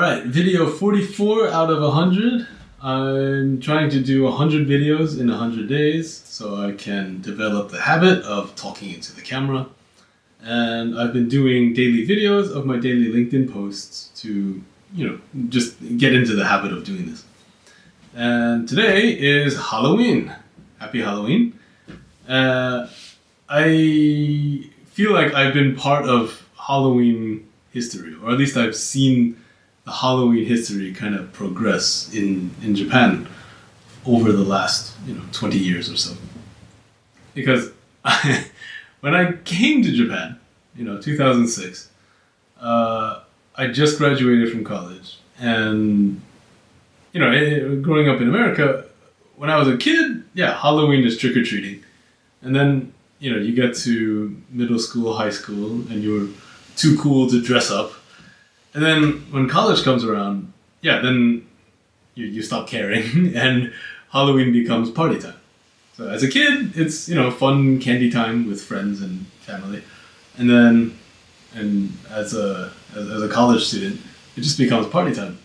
Alright, video 44 out of 100. I'm trying to do 100 videos in 100 days so I can develop the habit of talking into the camera. And I've been doing daily videos of my daily LinkedIn posts to, just get into the habit of doing this. And today is Halloween. Happy Halloween. I feel like I've been part of Halloween history, or at least I've seen the Halloween history kind of progress in Japan over the last 20 years or so. Because when I came to Japan, 2006, I just graduated from college, and growing up in America, when I was a kid, Halloween is trick or treating, and then you get to middle school, high school, and you're too cool to dress up. And then when college comes around, then you stop caring and Halloween becomes party time. So as a kid, it's, fun candy time with friends and family. And as a college student, it just becomes party time.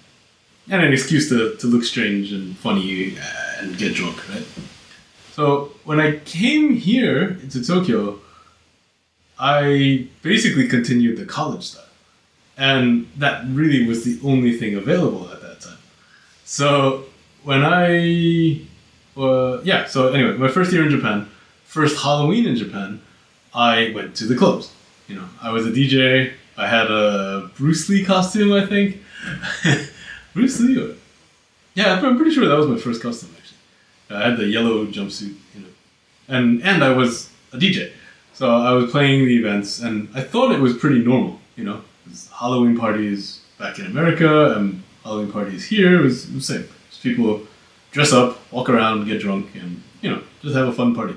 And an excuse to look strange and funny and get drunk, right? So when I came here to Tokyo, I basically continued the college style. And that really was the only thing available at that time. So when so anyway, my first year in Japan, first Halloween in Japan, I went to the clubs. I was a DJ. I had a Bruce Lee costume, I think. Bruce Lee? I'm pretty sure that was my first costume, actually. I had the yellow jumpsuit, And I was a DJ. So I was playing the events, and I thought it was pretty normal, Halloween parties back in America and Halloween parties here was the same. Just people dress up, walk around, get drunk, and just have a fun party.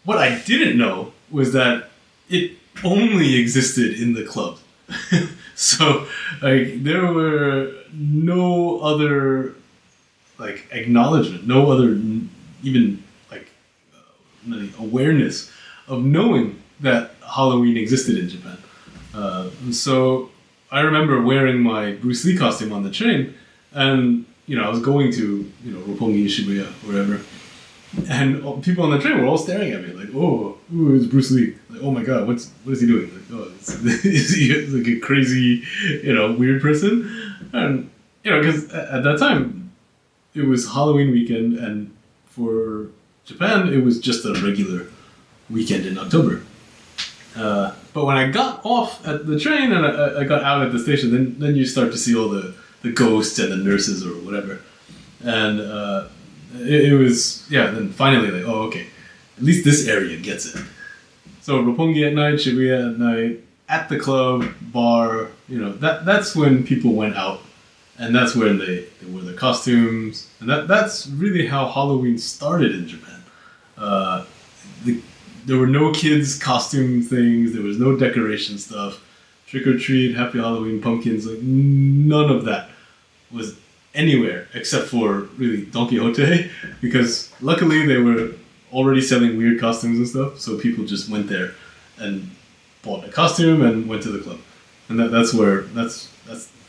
What I didn't know was that it only existed in the club. So there were no other acknowledgement, no other even awareness of knowing that Halloween existed in Japan. So I remember wearing my Bruce Lee costume on the train, and I was going to Roppongi, Shibuya, wherever, and people on the train were all staring at me like, "Oh, it's Bruce Lee! Like, oh my God, what is he doing? Like, oh, is he like a crazy, weird person?" And because at that time it was Halloween weekend, and for Japan it was just a regular weekend in October. But when I got off at the train and I got out at the station, then you start to see all the ghosts and the nurses or whatever. And it was, then finally okay, at least this area gets it. So Roppongi at night, Shibuya at night, at the club, bar, that's when people went out. And that's when they wore their costumes. And that's really how Halloween started in Japan. There were no kids' costume things. There was no decoration stuff. Trick or treat, happy Halloween, pumpkins. None of that was anywhere except for really Don Quixote, because luckily they were already selling weird costumes and stuff. So people just went there and bought a costume and went to the club, and that's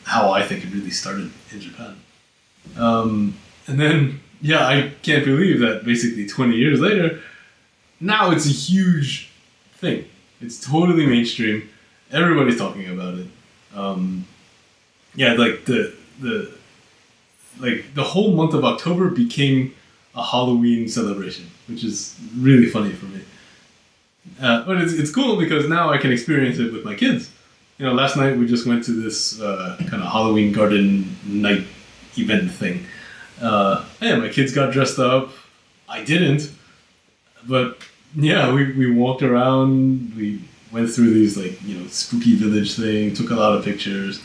how I think it really started in Japan. And then I can't believe that basically 20 years later. Now it's a huge thing. It's totally mainstream. Everybody's talking about it. The whole month of October became a Halloween celebration, which is really funny for me. But it's cool because now I can experience it with my kids. Last night we just went to this kind of Halloween garden night event thing. My kids got dressed up. I didn't. But we walked around. We went through these spooky village thing. Took a lot of pictures.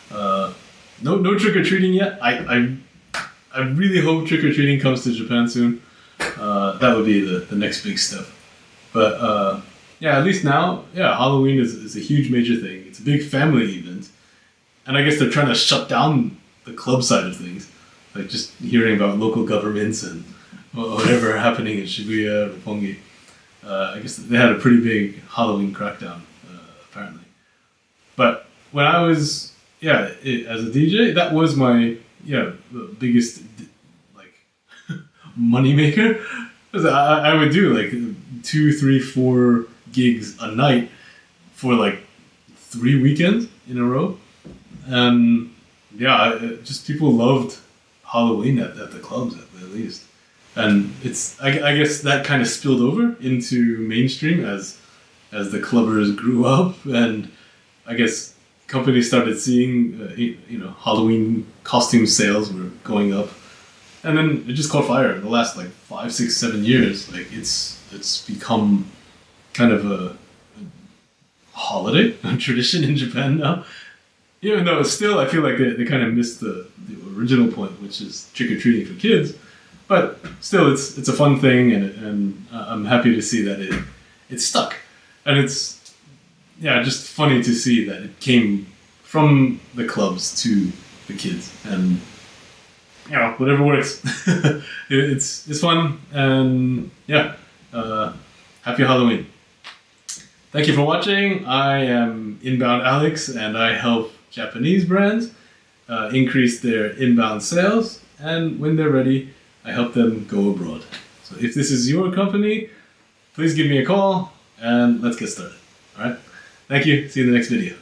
No trick or treating yet. I really hope trick or treating comes to Japan soon. That would be the next big step. But at least now, Halloween is a huge major thing. It's a big family event, and I guess they're trying to shut down the club side of things. Just hearing about local governments and whatever happening in Shibuya, Roppongi. I guess they had a pretty big Halloween crackdown, apparently. But when I was as a DJ, that was my the biggest like money maker. 'Cause I would do like 2, 3, 4 gigs a night for like 3 weekends in a row, and just people loved Halloween at the clubs at least, and I guess that kind of spilled over into mainstream as the clubbers grew up, and I guess companies started seeing Halloween costume sales were going up, and then it just caught fire in the last like 5, 6, 7 years. Like it's become kind of a holiday, a tradition in Japan now. Even though still I feel like they kind of missed the original point, which is trick or treating for kids. But still, it's a fun thing, and I'm happy to see that it stuck, and it's just funny to see that it came from the clubs to the kids, and whatever works. It's fun, and happy Halloween. Thank you for watching. I am Inbound Alex, and I help Japanese brands increase their inbound sales, and when they're ready, I help them go abroad. So if this is your company, please give me a call, and let's get started. All right? Thank you. See you in the next video.